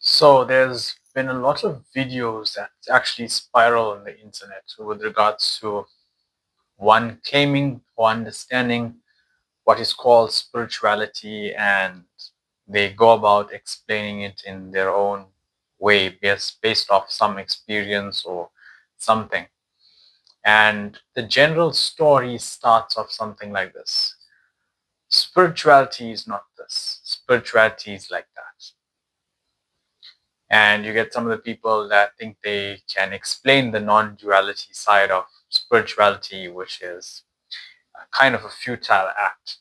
So there's been a lot of videos that actually spiral on the internet with regards to one claiming or understanding what is called spirituality, and they go about explaining it in their own way based off some experience or something. And the general story starts off something like this: spirituality is not this, spirituality is like that. And you get some of the people that think they can explain the non-duality side of spirituality, which is kind of a futile act.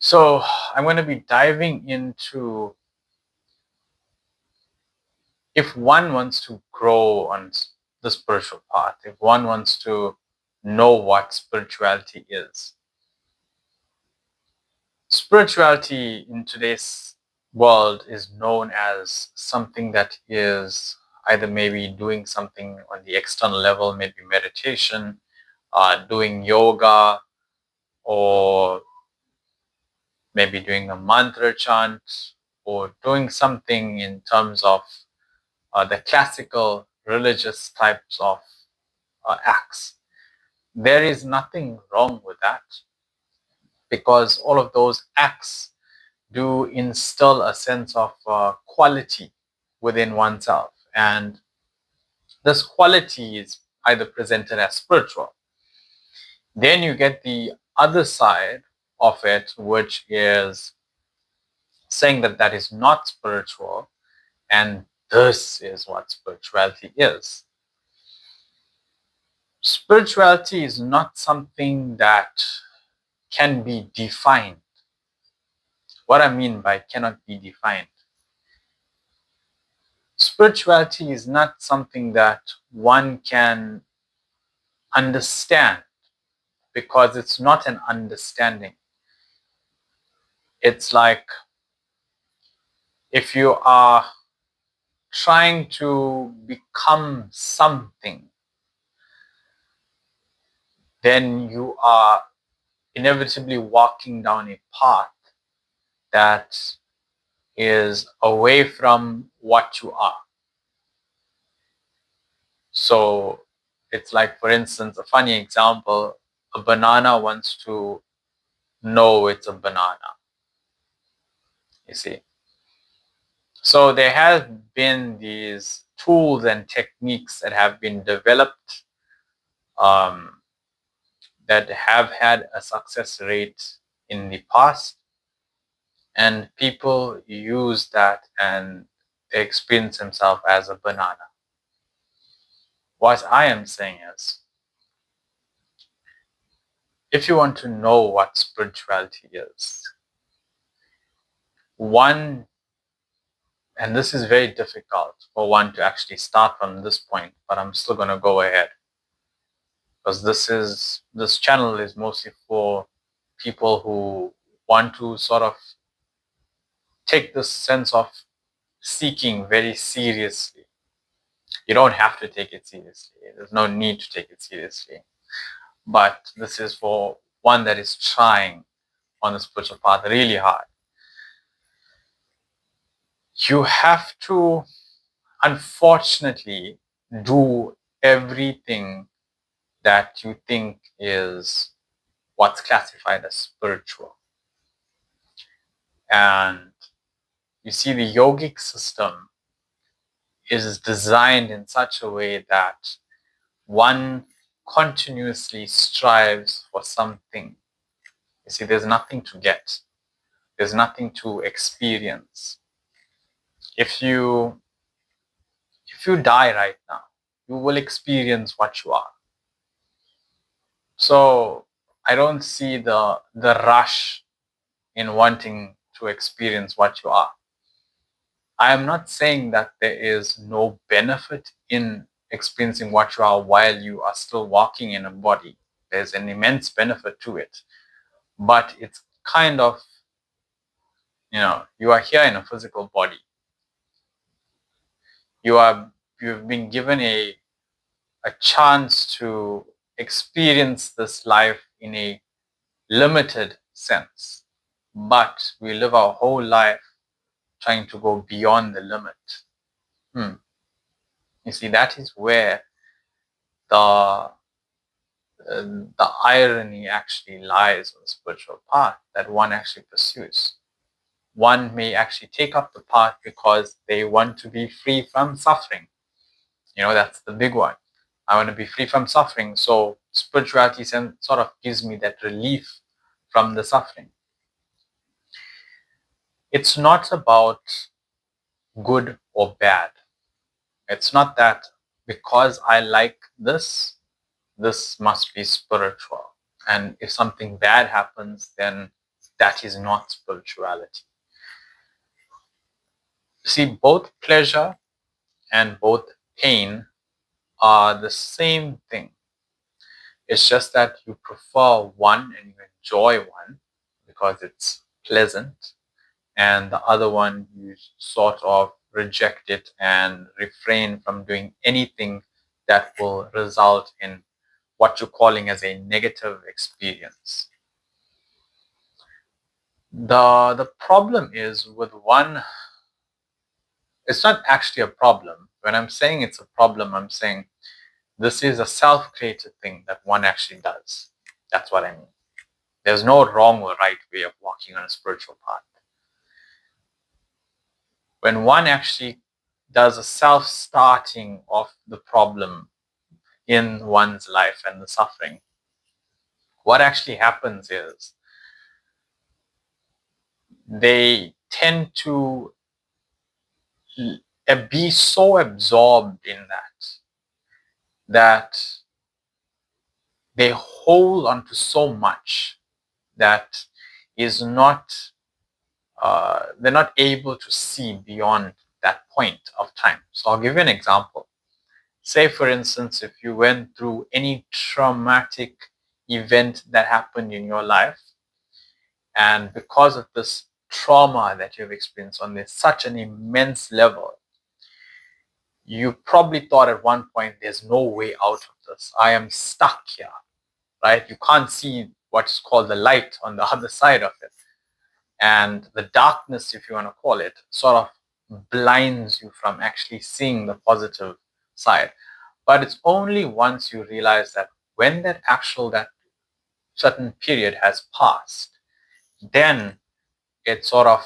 So I'm going to be diving into, if one wants to grow on the spiritual path, if one wants to know what spirituality is. Spirituality in today's world is known as something that is either maybe doing something on the external level, maybe meditation, doing yoga, or maybe doing a mantra chant, or doing something in terms of the classical religious types of acts. There is nothing wrong with that, because all of those acts do instill a sense of quality within oneself. And this quality is either presented as spiritual. Then you get the other side of it, which is saying that that is not spiritual, and this is what spirituality is. Spirituality is not something that can be defined. What I mean by cannot be defined: spirituality is not something that one can understand, because it's not an understanding. It's like if you are trying to become something, then you are inevitably walking down a path that is away from what you are. So it's like, for instance, a funny example: a banana wants to know it's a banana, you see. So there have been these tools and techniques that have been developed, um, that have had a success rate in the past, and people use that and they experience themselves as a banana. What I am saying is, if you want to know what spirituality is, one, and this is very difficult for one to actually start from this point, but I'm still going to go ahead, because this channel is mostly for people who want to sort of take this sense of seeking very seriously. You don't have to take it seriously. There's no need to take it seriously. But this is for one that is trying on the spiritual path really hard. You have to, unfortunately, do everything that you think is what's classified as spiritual. And you see, the yogic system is designed in such a way that one continuously strives for something. You see, there's nothing to get, there's nothing to experience. If you die right now, you will experience what you are. So I don't see the rush in wanting to experience what you are. I am not saying that there is no benefit in experiencing what you are while you are still walking in a body. There's an immense benefit to it. But it's kind of, you are here in a physical body. You've been given a chance to experience this life in a limited sense. But we live our whole life trying to go beyond the limit. You see, that is where the the irony actually lies on the spiritual path that one actually pursues. One may actually take up the path because they want to be free from suffering. That's the big one. I want to be free from suffering. So spirituality sort of gives me that relief from the suffering. It's not about good or bad. It's not that because I like this must be spiritual. And if something bad happens, then that is not spirituality. See, both pleasure and both pain are the same thing. It's just that you prefer one and you enjoy one because it's pleasant, and the other one you sort of reject it and refrain from doing anything that will result in what you're calling as a negative experience. The problem is with one, it's not actually a problem. When I'm saying it's a problem, I'm saying this is a self-created thing that one actually does. That's what I mean. There's no wrong or right way of walking on a spiritual path. When one actually does a self-starting of the problem in one's life and the suffering, what actually happens is they tend to be so absorbed in that they hold onto so much that is not they're not able to see beyond that point of time. So I'll give you an example. Say, for instance, if you went through any traumatic event that happened in your life, and because of this trauma that you've experienced on this such an immense level, you probably thought at one point, there's no way out of this. I am stuck here, right? You can't see what's called the light on the other side of it. And the darkness, if you want to call it, sort of blinds you from actually seeing the positive side. But it's only once you realize that when that certain period has passed, then it's sort of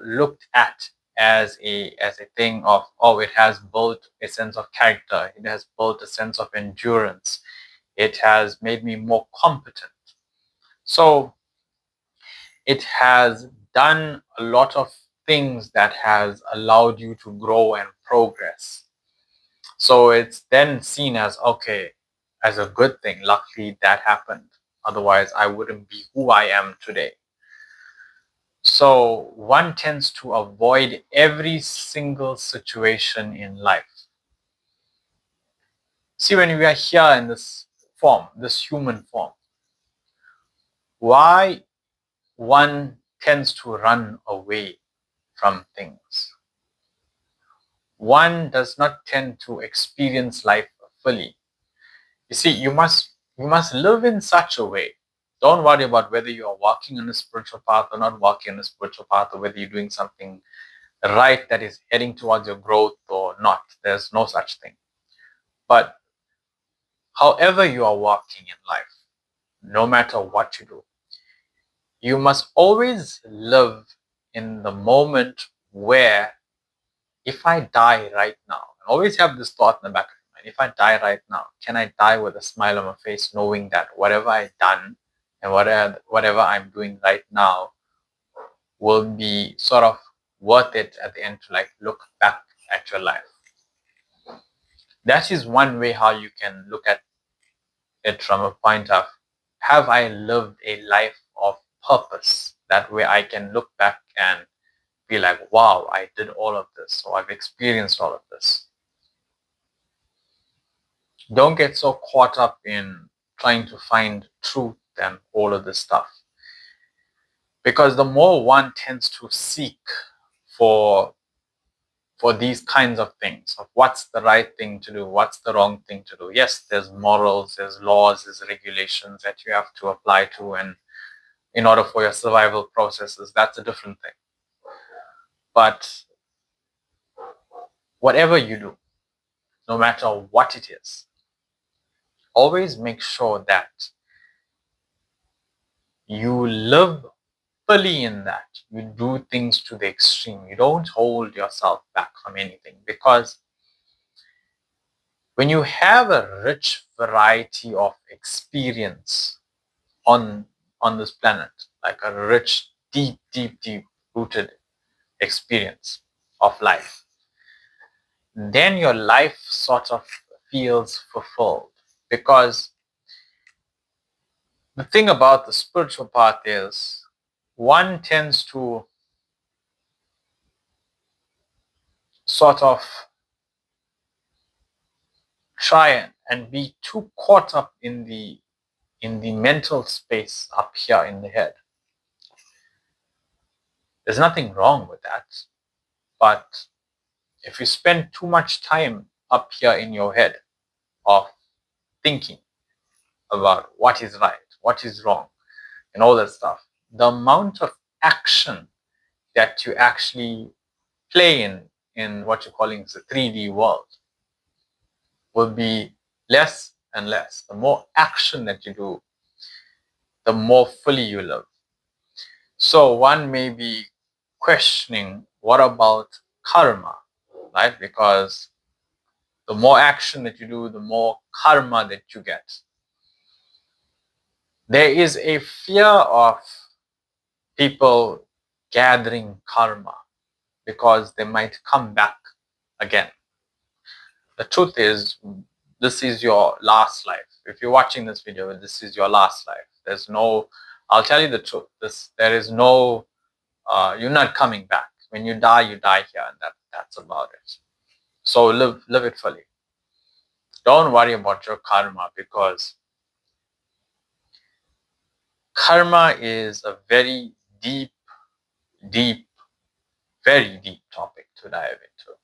looked at as a thing of, oh, it has built a sense of character, it has built a sense of endurance, it has made me more competent. So it has done a lot of things that has allowed you to grow and progress. So it's then seen as, okay, as a good thing. Luckily that happened. Otherwise I wouldn't be who I am today. So one tends to avoid every single situation in life. See, when we are here in this form, this human form, why one tends to run away from things? One does not tend to experience life fully. You see, you must live in such a way. Don't worry about whether you are walking on a spiritual path or not walking on a spiritual path, or whether you're doing something right that is heading towards your growth or not. There's no such thing. But however you are walking in life, no matter what you do, you must always live in the moment where, if I die right now, and always have this thought in the back of your mind, if I die right now, can I die with a smile on my face, knowing that whatever I've done and whatever I'm doing right now will be sort of worth it at the end to look back at your life. That is one way how you can look at it from a point of, have I lived a life of purpose? That way I can look back and be like, wow, I did all of this, or I've experienced all of this. Don't get so caught up in trying to find truth and all of this stuff. Because the more one tends to seek for these kinds of things, of what's the right thing to do, what's the wrong thing to do. Yes, there's morals, there's laws, there's regulations that you have to apply to, and in order for your survival processes, that's a different thing. But whatever you do, no matter what it is, always make sure that you live fully in that. You do things to the extreme. You don't hold yourself back from anything, because when you have a rich variety of experience on this planet, like a rich, deep rooted experience of life, then your life sort of feels fulfilled. Because the thing about the spiritual path is, one tends to sort of try and be too caught up in the mental space up here in the head. There's nothing wrong with that, but if you spend too much time up here in your head of thinking about what is right, what is wrong, and all that stuff, the amount of action that you actually play in what you're calling the 3D world will be less and less. The more action that you do, the more fully you live. So one may be questioning, what about karma, right? Because the more action that you do, the more karma that you get. There is a fear of people gathering karma because they might come back again. The truth is, this is your last life. If you're watching this video, this is your last life. There's no, I'll tell you the truth. There is no, you're not coming back. When you die here, and that's about it. So live it fully. Don't worry about your karma, because karma is a very deep, very deep topic to dive into.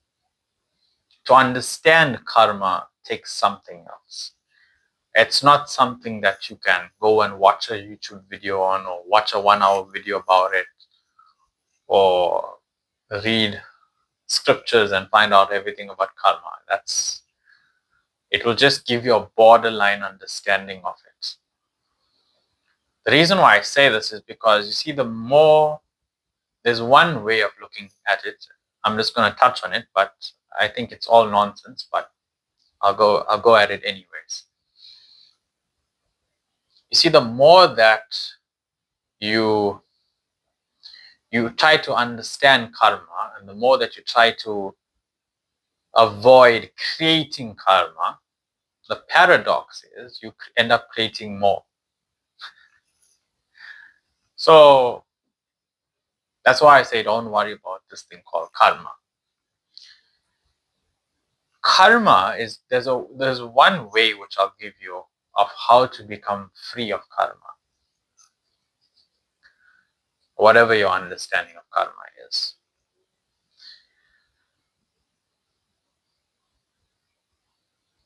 To understand karma takes something else. It's not something that you can go and watch a YouTube video on, or watch a 1 hour video about it, or read scriptures and find out everything about karma. It will just give you a borderline understanding of it. The reason why I say this is because, you see, there's one way of looking at it. I'm just going to touch on it, but I think it's all nonsense, but I'll go at it anyways. You see, the more that you try to understand karma, and the more that you try to avoid creating karma, the paradox is you end up creating more. So that's why I say, don't worry about this thing called karma. Karma is, there's one way which I'll give you of how to become free of karma, whatever your understanding of karma is.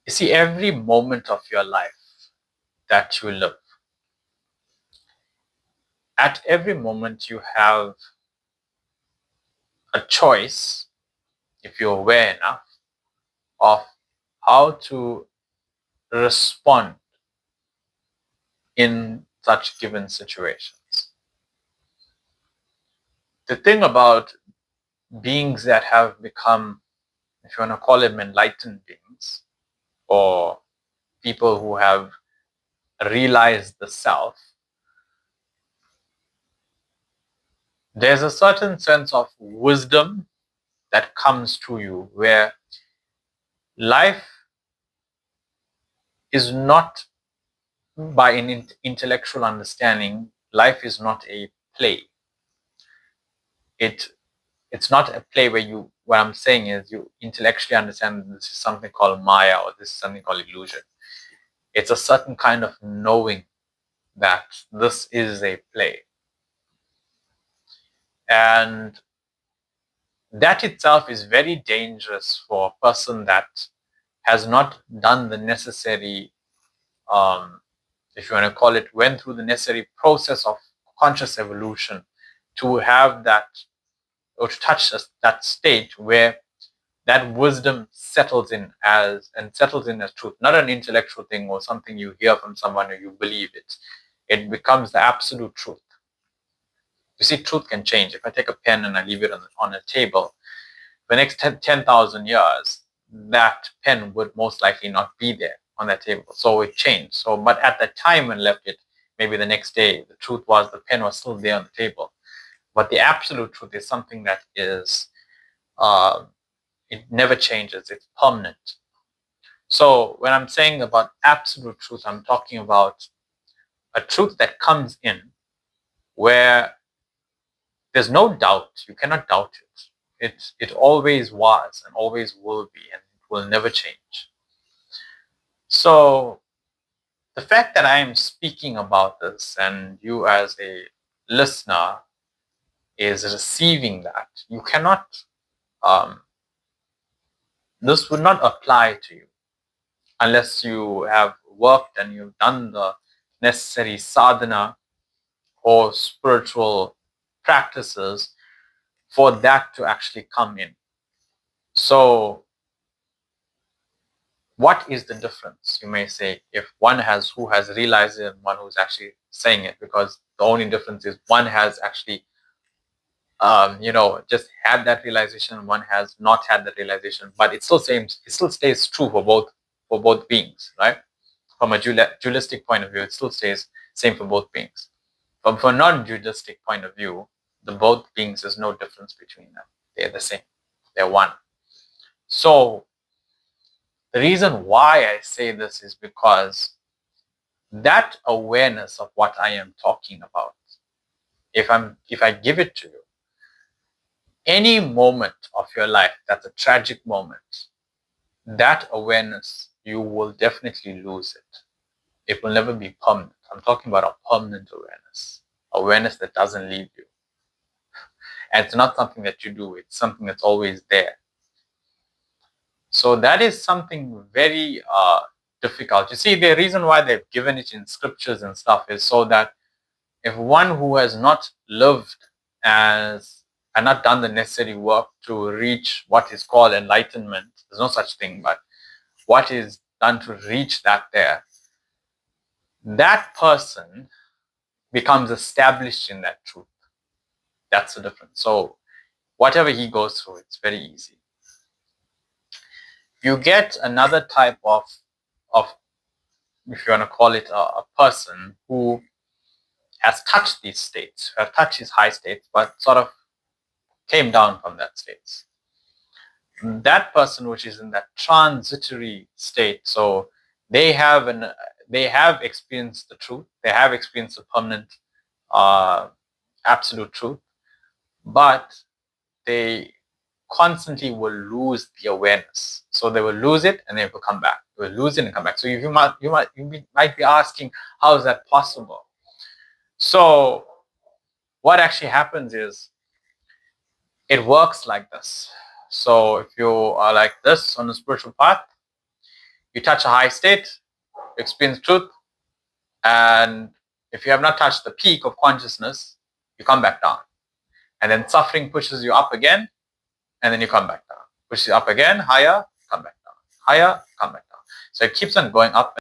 You see, every moment of your life that you live, at every moment you have a choice, if you're aware enough, of how to respond in such given situations. The thing about beings that have become, if you want to call them enlightened beings, or people who have realized the self, there's a certain sense of wisdom that comes to you, where life is not, by an intellectual understanding, life is not a play. It's not a play where what I'm saying is, you intellectually understand this is something called Maya, or this is something called illusion. It's a certain kind of knowing that this is a play. And that itself is very dangerous for a person that has not done the necessary, if you want to call it, went through the necessary process of conscious evolution to have that or to touch that state where that wisdom settles in as truth, not an intellectual thing or something you hear from someone or you believe it. It becomes the absolute truth. You see, truth can change. If I take a pen and I leave it on a table, for the next 10,000 years, that pen would most likely not be there on that table. So it changed. So, but at the time when left it, maybe the next day, the truth was the pen was still there on the table. But the absolute truth is something that is, it never changes. It's permanent. So when I'm saying about absolute truth, I'm talking about a truth that comes in where there's no doubt. You cannot doubt it. It always was and always will be, and it will never change. So the fact that I am speaking about this and you as a listener is receiving that, you cannot, this would not apply to you unless you have worked and you've done the necessary sadhana or spiritual practices for that to actually come in. So what is the difference, you may say, if one who has realized it and one who's actually saying it? Because the only difference is one has actually, just had that realization, and one has not had that realization. But it still stays true for both beings, right? From a dualistic point of view, it still stays same for both beings. But from a non-dualistic point of view, the both beings, there's no difference between them. They're the same. They're one. So the reason why I say this is because that awareness of what I am talking about, if I give it to you, any moment of your life that's a tragic moment, that awareness, you will definitely lose it. It will never be permanent. I'm talking about a permanent awareness that doesn't leave you. And it's not something that you do, it's something that's always there. So that is something very difficult. You see, the reason why they've given it in scriptures and stuff is so that if one who has not lived and not done the necessary work to reach what is called enlightenment, there's no such thing, but what is done to reach that person becomes established in that truth. That's the difference. So whatever he goes through, it's very easy. You get another type of if you want to call it a person who has touched these states, have touched his high states, but sort of came down from that states. That person which is in that transitory state, so they have experienced the truth, they have experienced the permanent absolute truth, but they constantly will lose the awareness. So they will lose it and they will come back. They will lose it and come back. So you might be asking, how is that possible? So what actually happens is it works like this. So if you are like this on the spiritual path, you touch a high state, you experience truth, and if you have not touched the peak of consciousness, you come back down. And then suffering pushes you up again, and then you come back down. Pushes you up again, higher, come back down. Higher, come back down. So it keeps on going up